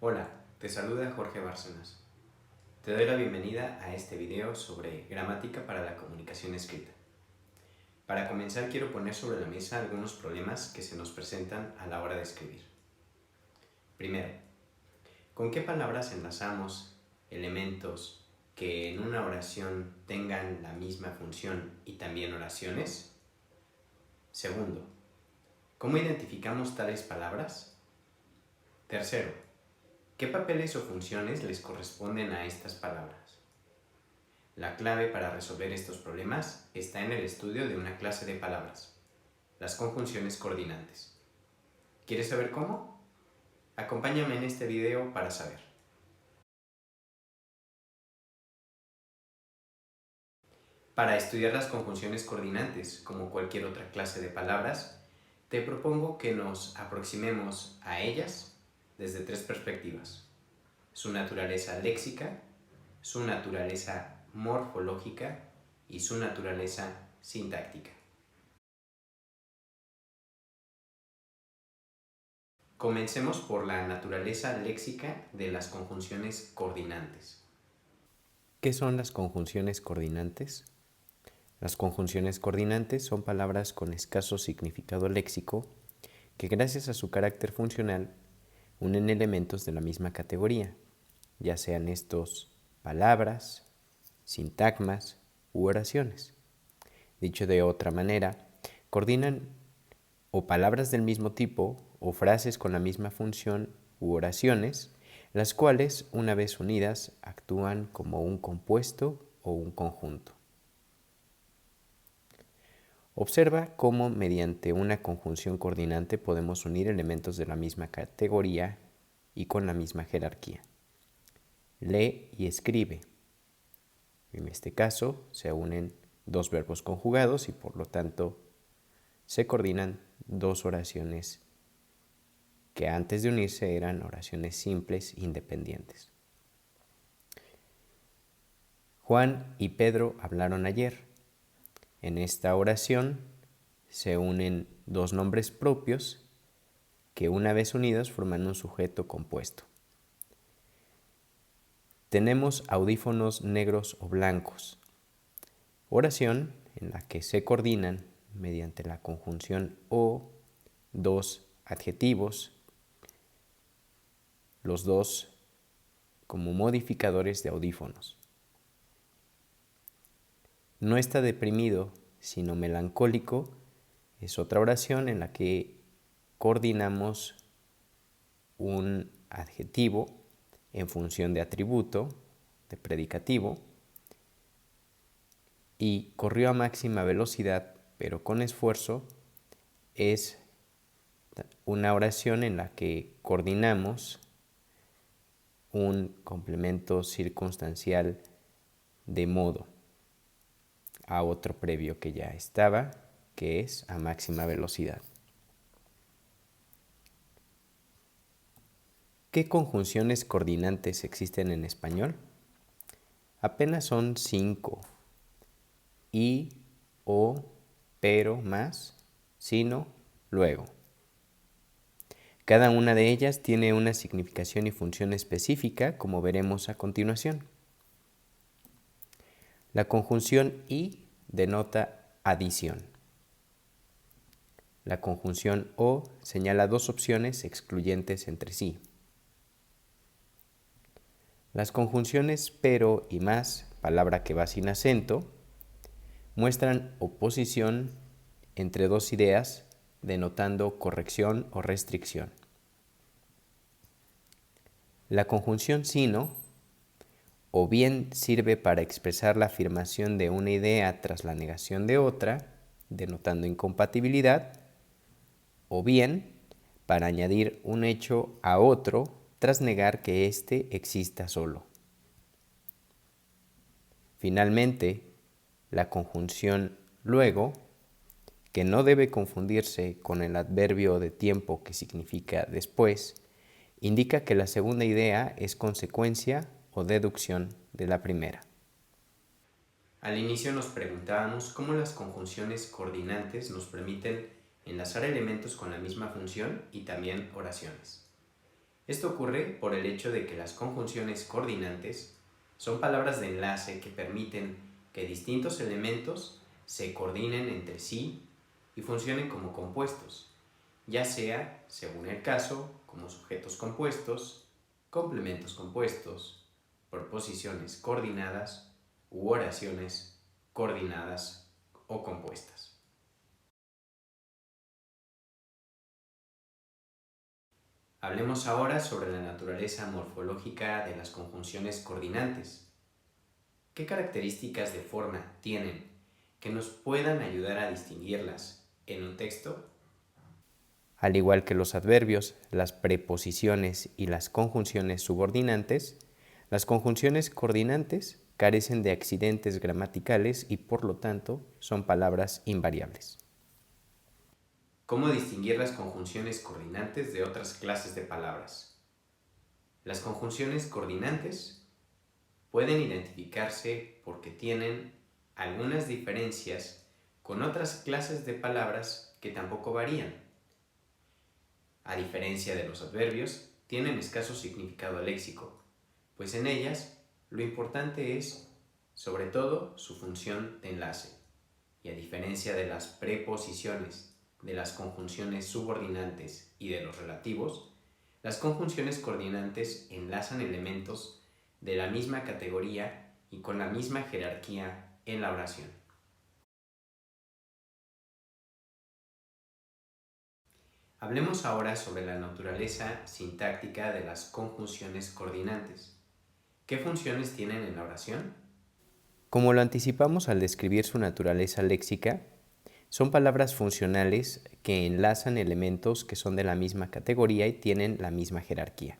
Hola, te saluda Jorge Bárcenas. Te doy la bienvenida a este video sobre gramática para la comunicación escrita. Para comenzar quiero poner sobre la mesa algunos problemas que se nos presentan a la hora de escribir. Primero, ¿con qué palabras enlazamos elementos que en una oración tengan la misma función y también oraciones? Segundo, ¿cómo identificamos tales palabras? Tercero, ¿qué papeles o funciones les corresponden a estas palabras? La clave para resolver estos problemas está en el estudio de una clase de palabras, las conjunciones coordinantes. ¿Quieres saber cómo? Acompáñame en este video para saber. Para estudiar las conjunciones coordinantes, como cualquier otra clase de palabras, te propongo que nos aproximemos a ellas desde tres perspectivas: su naturaleza léxica, su naturaleza morfológica y su naturaleza sintáctica. Comencemos por la naturaleza léxica de las conjunciones coordinantes. ¿Qué son las conjunciones coordinantes? Las conjunciones coordinantes son palabras con escaso significado léxico que, gracias a su carácter funcional, unen elementos de la misma categoría, ya sean estos palabras, sintagmas u oraciones. Dicho de otra manera, coordinan o palabras del mismo tipo o frases con la misma función u oraciones, las cuales, una vez unidas, actúan como un compuesto o un conjunto. Observa cómo mediante una conjunción coordinante podemos unir elementos de la misma categoría y con la misma jerarquía. Lee y escribe. En este caso se unen dos verbos conjugados y por lo tanto se coordinan dos oraciones que antes de unirse eran oraciones simples independientes. Juan y Pedro hablaron ayer. En esta oración se unen dos nombres propios que, una vez unidos, forman un sujeto compuesto. Tenemos audífonos negros o blancos. Oración en la que se coordinan mediante la conjunción o dos adjetivos, los dos como modificadores de audífonos. No está deprimido, sino melancólico, es otra oración en la que coordinamos un adjetivo en función de atributo, de predicativo, y corrió a máxima velocidad, pero con esfuerzo, es una oración en la que coordinamos un complemento circunstancial de modo a otro previo que ya estaba, que es a máxima velocidad. ¿Qué conjunciones coordinantes existen en español? Apenas son 5: y, o, pero, más, sino, luego. Cada una de ellas tiene una significación y función específica, como veremos a continuación. La conjunción y denota adición. La conjunción o señala dos opciones excluyentes entre sí. Las conjunciones pero y más, palabra que va sin acento, muestran oposición entre dos ideas, denotando corrección o restricción. La conjunción sino o bien sirve para expresar la afirmación de una idea tras la negación de otra, denotando incompatibilidad, o bien para añadir un hecho a otro tras negar que éste exista solo. Finalmente, la conjunción luego, que no debe confundirse con el adverbio de tiempo que significa después, indica que la segunda idea es consecuencia o deducción de la primera. Al inicio nos preguntábamos cómo las conjunciones coordinantes nos permiten enlazar elementos con la misma función y también oraciones. Esto ocurre por el hecho de que las conjunciones coordinantes son palabras de enlace que permiten que distintos elementos se coordinen entre sí y funcionen como compuestos, ya sea, según el caso, como sujetos compuestos, complementos compuestos, proposiciones coordinadas u oraciones coordinadas o compuestas. Hablemos ahora sobre la naturaleza morfológica de las conjunciones coordinantes. ¿Qué características de forma tienen que nos puedan ayudar a distinguirlas en un texto? Al igual que los adverbios, las preposiciones y las conjunciones subordinantes, las conjunciones coordinantes carecen de accidentes gramaticales y por lo tanto son palabras invariables. ¿Cómo distinguir las conjunciones coordinantes de otras clases de palabras? Las conjunciones coordinantes pueden identificarse porque tienen algunas diferencias con otras clases de palabras que tampoco varían. A diferencia de los adverbios, tienen escaso significado léxico, pues en ellas lo importante es, sobre todo, su función de enlace. Y a diferencia de las preposiciones, de las conjunciones subordinantes y de los relativos, las conjunciones coordinantes enlazan elementos de la misma categoría y con la misma jerarquía en la oración. Hablemos ahora sobre la naturaleza sintáctica de las conjunciones coordinantes. ¿Qué funciones tienen en la oración? Como lo anticipamos al describir su naturaleza léxica, son palabras funcionales que enlazan elementos que son de la misma categoría y tienen la misma jerarquía.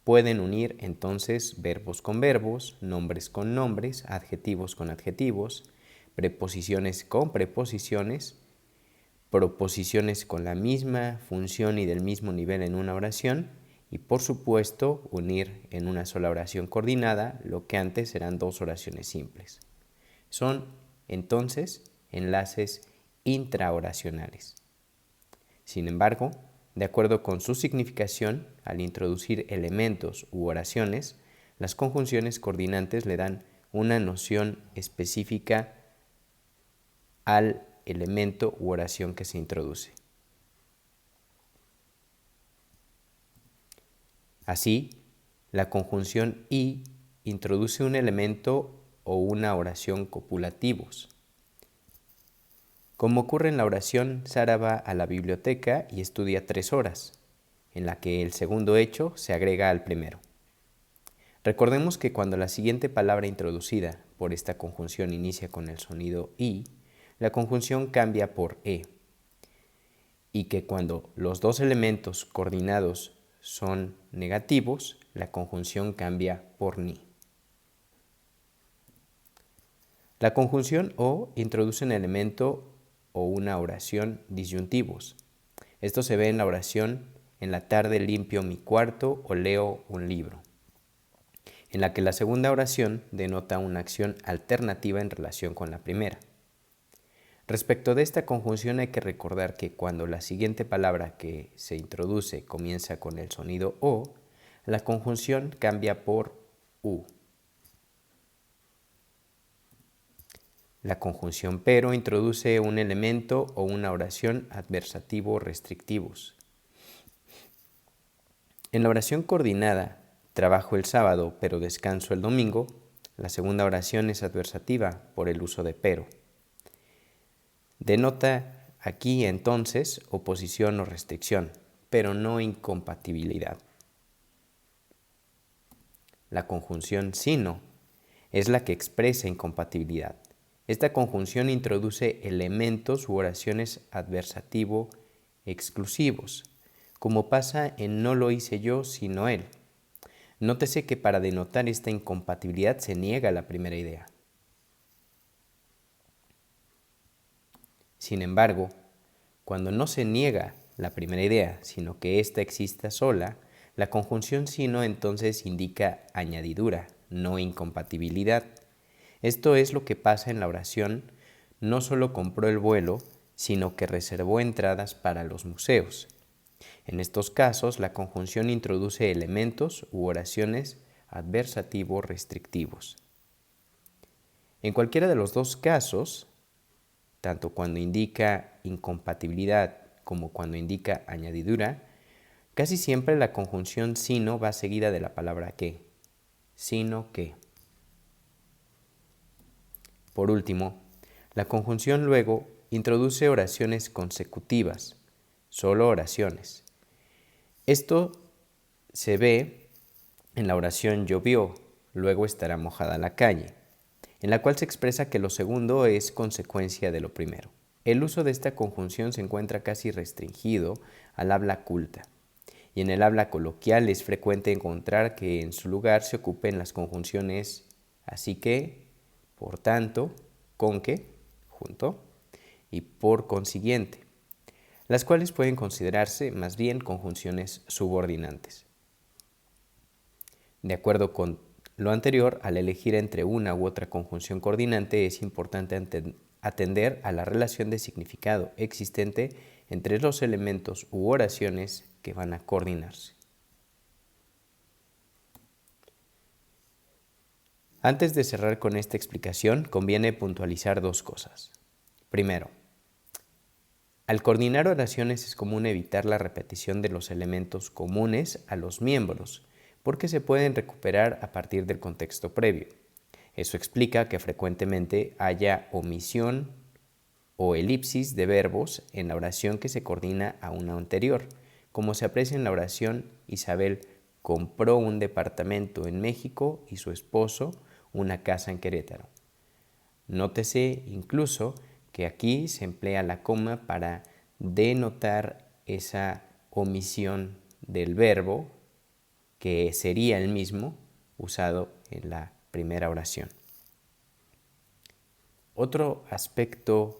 Pueden unir entonces verbos con verbos, nombres con nombres, adjetivos con adjetivos, preposiciones con preposiciones, proposiciones con la misma función y del mismo nivel en una oración y por supuesto unir en una sola oración coordinada lo que antes eran dos oraciones simples. Son entonces enlaces intraoracionales. Sin embargo, de acuerdo con su significación, al introducir elementos u oraciones, las conjunciones coordinantes le dan una noción específica al elemento u oración que se introduce. Así, la conjunción y introduce un elemento o una oración copulativos. Como ocurre en la oración, Sara va a la biblioteca y estudia 3 horas, en la que el segundo hecho se agrega al primero. Recordemos que cuando la siguiente palabra introducida por esta conjunción inicia con el sonido I, la conjunción cambia por E, y que cuando los dos elementos coordinados son negativos, la conjunción cambia por ni. La conjunción o introduce un elemento o una oración disyuntivos. Esto se ve en la oración "en la tarde limpio mi cuarto" o "leo un libro", en la que la segunda oración denota una acción alternativa en relación con la primera. Respecto de esta conjunción hay que recordar que cuando la siguiente palabra que se introduce comienza con el sonido O, la conjunción cambia por U. La conjunción pero introduce un elemento o una oración adversativo restrictivos. En la oración coordinada, trabajo el sábado pero descanso el domingo, la segunda oración es adversativa por el uso de pero. Denota aquí entonces oposición o restricción, pero no incompatibilidad. La conjunción sino es la que expresa incompatibilidad. Esta conjunción introduce elementos u oraciones adversativo exclusivos, como pasa en "no lo hice yo, sino él". Nótese que para denotar esta incompatibilidad se niega la primera idea. Sin embargo, cuando no se niega la primera idea, sino que ésta exista sola, la conjunción sino entonces indica añadidura, no incompatibilidad. Esto es lo que pasa en la oración "no solo compró el vuelo, sino que reservó entradas para los museos". En estos casos, la conjunción introduce elementos u oraciones adversativos restrictivos. En cualquiera de los dos casos, tanto cuando indica incompatibilidad como cuando indica añadidura, casi siempre la conjunción sino va seguida de la palabra que, sino que. Por último, la conjunción luego introduce oraciones consecutivas, solo oraciones. Esto se ve en la oración llovió, luego estará mojada la calle, en la cual se expresa que lo segundo es consecuencia de lo primero. El uso de esta conjunción se encuentra casi restringido al habla culta, y en el habla coloquial es frecuente encontrar que en su lugar se ocupen las conjunciones así que, por tanto, con que, junto, y por consiguiente, las cuales pueden considerarse más bien conjunciones subordinantes. De acuerdo con lo anterior, al elegir entre una u otra conjunción coordinante es importante atender a la relación de significado existente entre los elementos u oraciones que van a coordinarse. Antes de cerrar con esta explicación, conviene puntualizar dos cosas. Primero, al coordinar oraciones es común evitar la repetición de los elementos comunes a los miembros, porque se pueden recuperar a partir del contexto previo. Eso explica que frecuentemente haya omisión o elipsis de verbos en la oración que se coordina a una anterior, como se aprecia en la oración Isabel compró un departamento en México y su esposo una casa en Querétaro. Nótese incluso que aquí se emplea la coma para denotar esa omisión del verbo que sería el mismo usado en la primera oración. Otro aspecto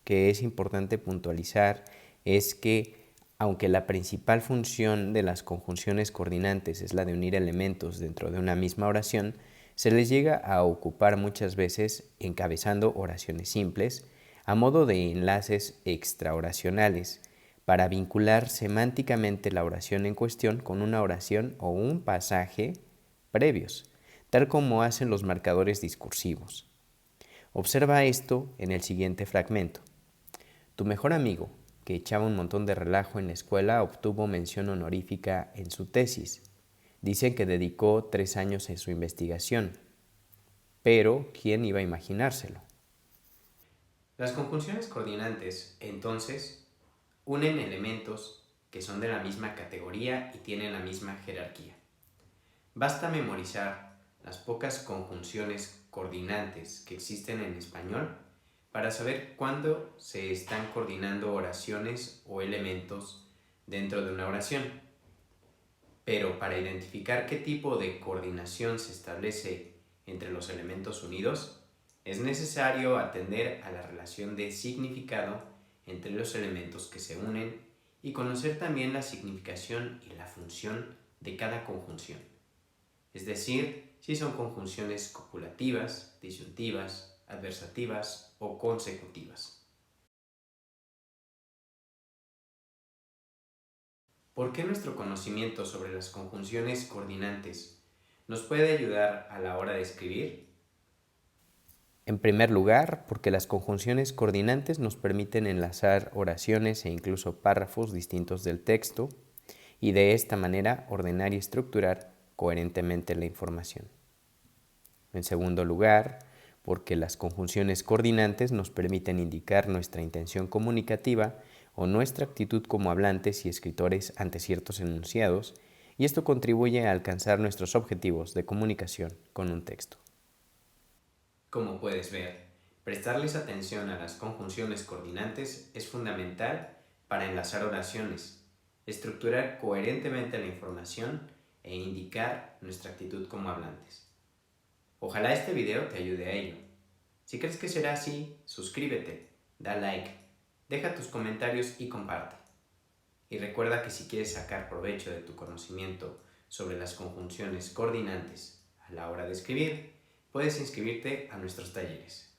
que es importante puntualizar es que aunque la principal función de las conjunciones coordinantes es la de unir elementos dentro de una misma oración, se les llega a ocupar muchas veces encabezando oraciones simples a modo de enlaces extraoracionales para vincular semánticamente la oración en cuestión con una oración o un pasaje previos, tal como hacen los marcadores discursivos. Observa esto en el siguiente fragmento. Tu mejor amigo, que echaba un montón de relajo en la escuela, obtuvo mención honorífica en su tesis. Dicen que dedicó 3 años en su investigación. Pero, ¿quién iba a imaginárselo? Las conjunciones coordinantes, entonces, unen elementos que son de la misma categoría y tienen la misma jerarquía. Basta memorizar las pocas conjunciones coordinantes que existen en español para saber cuándo se están coordinando oraciones o elementos dentro de una oración. Pero para identificar qué tipo de coordinación se establece entre los elementos unidos, es necesario atender a la relación de significado entre los elementos que se unen y conocer también la significación y la función de cada conjunción. Es decir, si son conjunciones copulativas, disyuntivas, adversativas o consecutivas. ¿Por qué nuestro conocimiento sobre las conjunciones coordinantes nos puede ayudar a la hora de escribir? En primer lugar, porque las conjunciones coordinantes nos permiten enlazar oraciones e incluso párrafos distintos del texto y de esta manera ordenar y estructurar coherentemente la información. En segundo lugar, porque las conjunciones coordinantes nos permiten indicar nuestra intención comunicativa o nuestra actitud como hablantes y escritores ante ciertos enunciados, y esto contribuye a alcanzar nuestros objetivos de comunicación con un texto. Como puedes ver, prestarles atención a las conjunciones coordinantes es fundamental para enlazar oraciones, estructurar coherentemente la información e indicar nuestra actitud como hablantes. Ojalá este video te ayude a ello. Si crees que será así, suscríbete, da like, deja tus comentarios y comparte. Y recuerda que si quieres sacar provecho de tu conocimiento sobre las conjunciones coordinantes a la hora de escribir, puedes inscribirte a nuestros talleres.